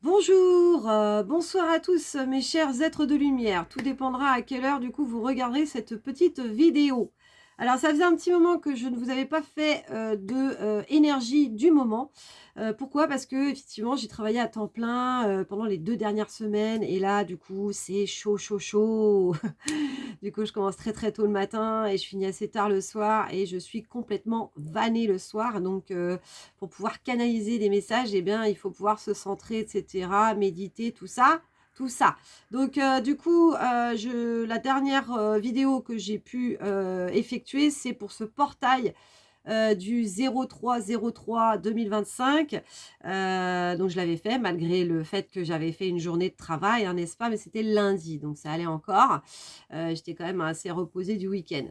Bonjour, bonsoir à tous mes chers êtres de lumière. Tout dépendra à quelle heure du coup vous regarderez cette petite vidéo. Alors ça faisait un petit moment que je ne vous avais pas fait de énergie du moment. Pourquoi? Parce que effectivement j'ai travaillé à temps plein pendant les 2 dernières semaines et là du coup c'est chaud, chaud, chaud. Du coup je commence très, très tôt le matin et je finis assez tard le soir et je suis complètement vannée le soir. Donc pour pouvoir canaliser des messages, eh bien, il faut pouvoir se centrer, et cetera, méditer, tout ça, tout ça. Donc, du coup, la dernière vidéo que j'ai pu effectuer, c'est pour ce portail du 03-03-2025. Donc je l'avais fait malgré le fait que j'avais fait une journée de travail, hein, n'est-ce pas? Mais c'était lundi, donc ça allait encore. J'étais quand même assez reposée du week-end.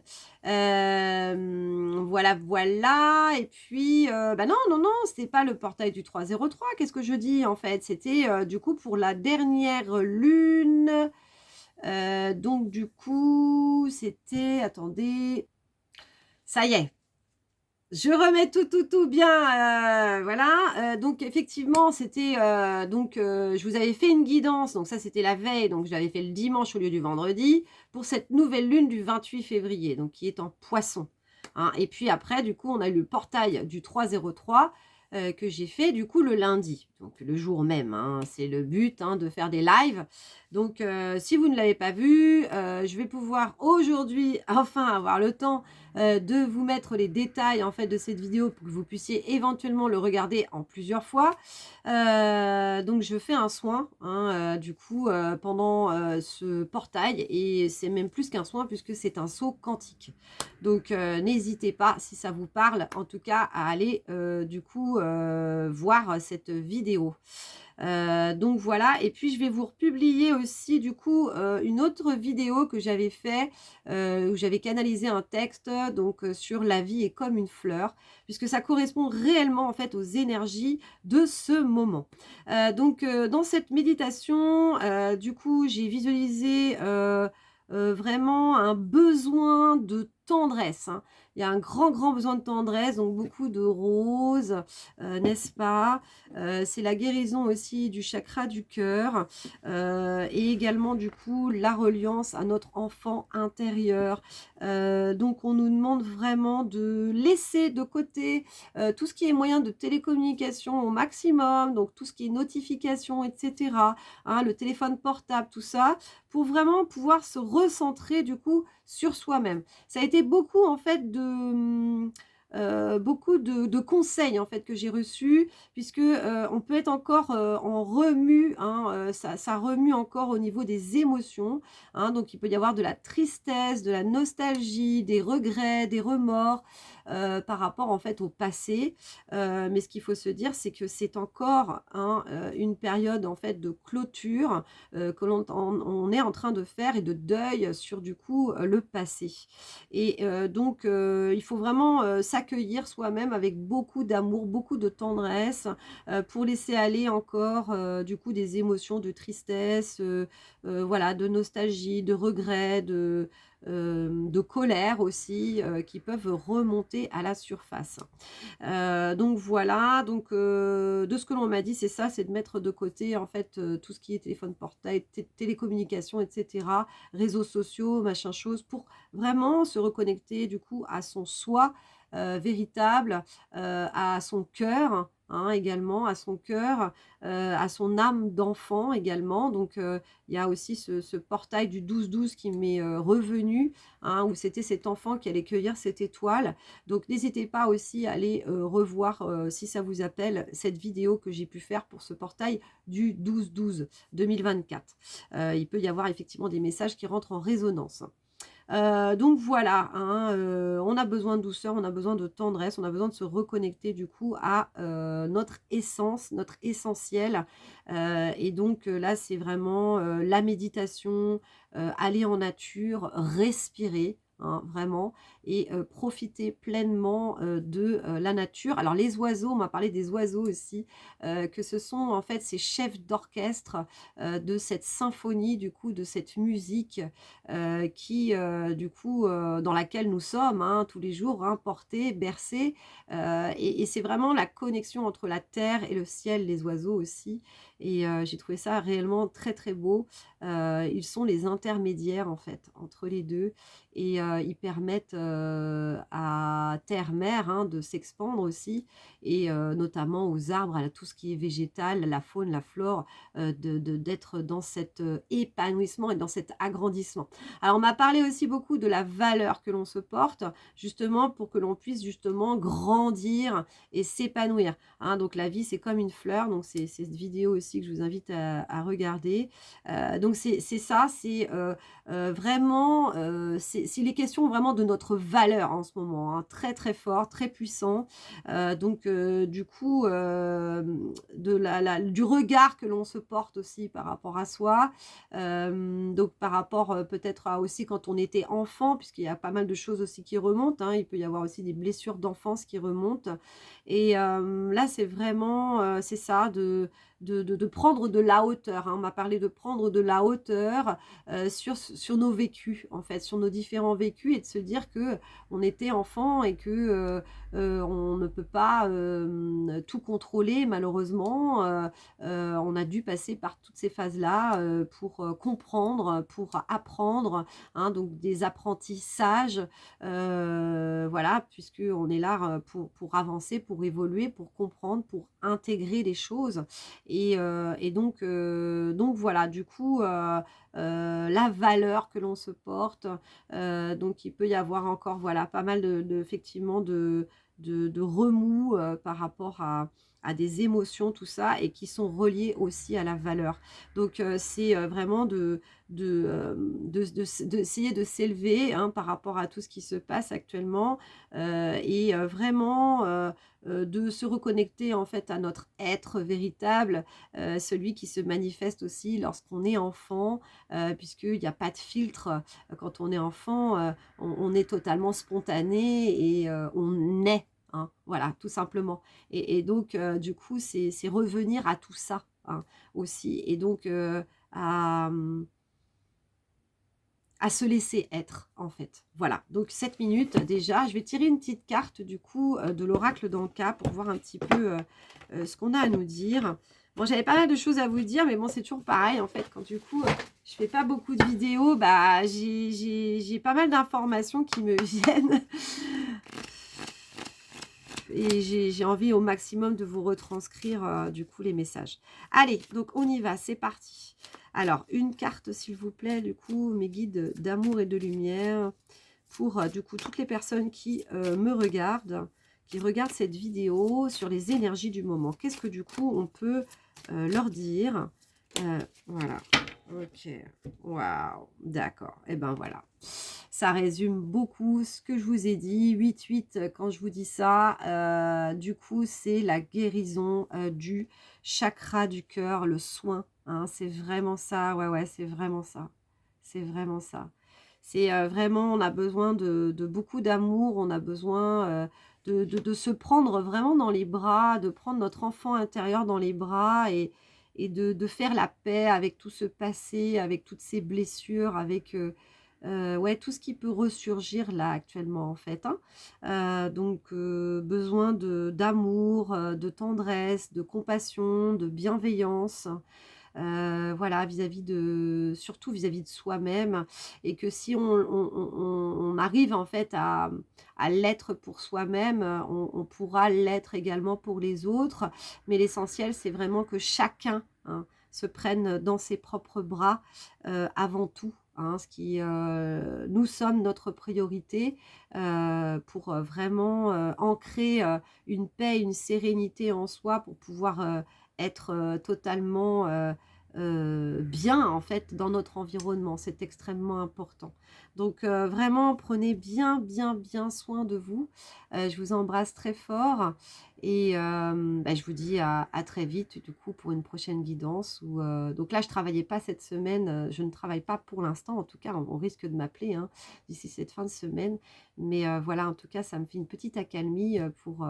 Voilà, voilà. Et puis, bah non, non, non, c'était pas le portail du 303. Qu'est-ce que je dis en fait? C'était du coup pour la dernière lune. Donc du coup, c'était, attendez, ça y est, je remets tout, tout, tout bien, voilà, donc effectivement, c'était, je vous avais fait une guidance, donc ça, c'était la veille, donc je l'avais fait le dimanche au lieu du vendredi, pour cette nouvelle lune du 28 février, donc qui est en Poisson, hein. Et puis après, du coup, on a eu le portail du 303, que j'ai fait, du coup, le lundi, donc le jour même, hein. C'est le but, hein, de faire des lives. Donc si vous ne l'avez pas vu, je vais pouvoir aujourd'hui, enfin, avoir le temps de vous mettre les détails en fait de cette vidéo pour que vous puissiez éventuellement le regarder en plusieurs fois. Donc je fais un soin, hein, du coup, pendant ce portail et c'est même plus qu'un soin puisque c'est un saut quantique. Donc n'hésitez pas, si ça vous parle, en tout cas, à aller du coup voir cette vidéo. Donc voilà, et puis je vais vous republier aussi du coup une autre vidéo que j'avais fait où j'avais canalisé un texte donc sur la vie est comme une fleur, puisque ça correspond réellement en fait aux énergies de ce moment. Dans cette méditation, du coup, j'ai visualisé vraiment un besoin de tendresse, hein. Il y a un grand, grand besoin de tendresse, donc beaucoup de roses, n'est-ce pas? C'est la guérison aussi du chakra du cœur, et également du coup la reliance à notre enfant intérieur. Donc on nous demande vraiment de laisser de côté, tout ce qui est moyen de télécommunication au maximum, donc tout ce qui est notification et cetera, hein, le téléphone portable, tout ça, pour vraiment pouvoir se recentrer du coup sur soi-même. Ça a été beaucoup en fait beaucoup de conseils en fait que j'ai reçus puisque, on peut être encore, en remue, hein, ça remue encore au niveau des émotions, hein. Donc il peut y avoir de la tristesse, de la nostalgie, des regrets, des remords, par rapport en fait au passé. Mais ce qu'il faut se dire, c'est que c'est encore, hein, une période en fait de clôture, que on est en train de faire et de deuil sur du coup, le passé. Et il faut vraiment, s'accueillir soi-même avec beaucoup d'amour, beaucoup de tendresse, pour laisser aller encore, du coup des émotions de tristesse, voilà, de nostalgie, de regret, de colère aussi, qui peuvent remonter à la surface. Donc voilà, de ce que l'on m'a dit, c'est ça, c'est de mettre de côté en fait, tout ce qui est téléphone portable, télécommunications et cetera, réseaux sociaux, machin chose, pour vraiment se reconnecter du coup à son soi, véritable, à son cœur, hein, également, à son cœur, à son âme d'enfant également. Il y a aussi ce portail du 12-12 qui m'est, revenu, hein, où c'était cet enfant qui allait cueillir cette étoile. Donc n'hésitez pas aussi à aller, revoir, si ça vous appelle, cette vidéo que j'ai pu faire pour ce portail du 12-12-2024. Il peut y avoir effectivement des messages qui rentrent en résonance. Donc voilà, hein, on a besoin de douceur, on a besoin de tendresse, on a besoin de se reconnecter du coup à, notre essence, notre essentiel. Là, c'est vraiment, la méditation, aller en nature, respirer, hein, vraiment. et profiter pleinement de la nature. Alors les oiseaux, on m'a parlé des oiseaux aussi, que ce sont en fait ces chefs d'orchestre de cette symphonie, du coup, de cette musique qui, du coup, dans laquelle nous sommes hein, tous les jours, hein, portés, bercés. Et c'est vraiment la connexion entre la terre et le ciel, les oiseaux aussi. Et j'ai trouvé ça réellement très très beau. Ils sont les intermédiaires en fait entre les deux et ils permettent à terre-mère hein, de s'expandre aussi et notamment aux arbres, à tout ce qui est végétal, la faune, la flore, d'être dans cet épanouissement et dans cet agrandissement. Alors on m'a parlé aussi beaucoup de la valeur que l'on se porte, justement pour que l'on puisse justement grandir et s'épanouir. Hein. Donc la vie c'est comme une fleur, donc c'est cette vidéo aussi que je vous invite à regarder. Donc c'est ça, c'est vraiment, c'est les questions vraiment de notre valeur en ce moment, hein, très très fort, très puissant. Donc du coup, du regard que l'on se porte aussi par rapport à soi. Donc par rapport peut-être à aussi quand on était enfant, puisqu'il y a pas mal de choses aussi qui remontent, hein. Il peut y avoir aussi des blessures d'enfance qui remontent. Et là, c'est vraiment, c'est ça, de prendre de la hauteur, hein. On m'a parlé de prendre de la hauteur sur nos vécus, en fait, sur nos différents vécus et de se dire que on était enfant et que on ne peut pas tout contrôler malheureusement. On a dû passer par toutes ces phases-là pour comprendre, pour apprendre, hein, donc des apprentissages, voilà, puisqu'on est là pour avancer, pour évoluer, pour comprendre, pour intégrer les choses. Et donc voilà, du coup, la valeur que l'on se porte, donc il peut y avoir encore, voilà, pas mal effectivement de remous par rapport à des émotions, tout ça, et qui sont reliées aussi à la valeur. Donc c'est vraiment d'essayer de s'élever hein, par rapport à tout ce qui se passe actuellement et vraiment de se reconnecter en fait à notre être véritable, celui qui se manifeste aussi lorsqu'on est enfant, puisqu'il n'y a pas de filtre. Quand on est enfant, on est totalement spontané et on est. Hein, voilà, tout simplement. Et donc, du coup, c'est revenir à tout ça hein, aussi. Et donc, à se laisser être, en fait. Voilà, donc 7 minutes déjà. Je vais tirer une petite carte, du coup, de l'oracle d'Anka pour voir un petit peu ce qu'on a à nous dire. Bon, j'avais pas mal de choses à vous dire, mais bon, c'est toujours pareil, en fait, quand du coup, je fais pas beaucoup de vidéos, bah, j'ai pas mal d'informations qui me viennent. Et j'ai envie au maximum de vous retranscrire, du coup, les messages. Allez, donc on y va, c'est parti. Alors, une carte, s'il vous plaît, du coup, mes guides d'amour et de lumière, pour, du coup, toutes les personnes qui me regardent, qui regardent cette vidéo sur les énergies du moment. Qu'est-ce que, du coup, on peut leur dire voilà. Ok. Waouh. D'accord. Et ben voilà. Ça résume beaucoup ce que je vous ai dit. 8-8, quand je vous dis ça, du coup, c'est la guérison du chakra du cœur, le soin. Hein, c'est vraiment ça. Ouais, ouais, c'est vraiment ça. C'est vraiment ça. C'est vraiment, on a besoin de beaucoup d'amour, on a besoin de se prendre vraiment dans les bras, de prendre notre enfant intérieur dans les bras et de faire la paix avec tout ce passé, avec toutes ces blessures, avec ouais, tout ce qui peut ressurgir là actuellement en fait. Hein. Donc besoin d'amour, de tendresse, de compassion, de bienveillance. Voilà, surtout vis-à-vis de soi-même et que si on arrive en fait à l'être pour soi-même, on pourra l'être également pour les autres. Mais l'essentiel, c'est vraiment que chacun hein, se prenne dans ses propres bras avant tout. Hein, nous sommes notre priorité pour vraiment ancrer une paix, une sérénité en soi pour pouvoir être totalement bien en fait dans notre environnement. C'est extrêmement important. Donc vraiment prenez bien, bien, bien soin de vous. Je vous embrasse très fort et bah, je vous dis à très vite du coup pour une prochaine guidance. Donc là je travaillais pas cette semaine, je ne travaille pas pour l'instant. En tout cas on risque de m'appeler hein, d'ici cette fin de semaine. Mais voilà, en tout cas ça me fait une petite accalmie pour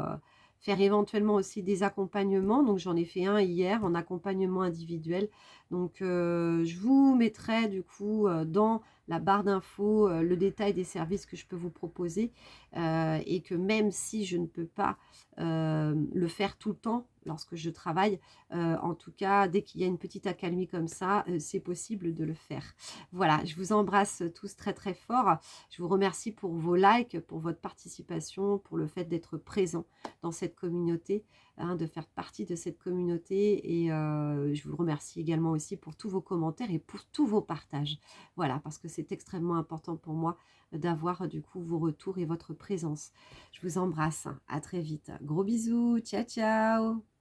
faire éventuellement aussi des accompagnements. Donc j'en ai fait un hier en accompagnement individuel. Donc je vous mettrai du coup dans la barre d'infos le détail des services que je peux vous proposer et que même si je ne peux pas le faire tout le temps lorsque je travaille, en tout cas dès qu'il y a une petite accalmie comme ça, c'est possible de le faire. Voilà, je vous embrasse tous très très fort. Je vous remercie pour vos likes, pour votre participation, pour le fait d'être présent dans cette communauté, hein, de faire partie de cette communauté et je vous remercie également aussi pour tous vos commentaires et pour tous vos partages. Voilà, parce que c'est extrêmement important pour moi d'avoir du coup vos retours et votre présence. Je vous embrasse, à très vite. Gros bisous, ciao ciao!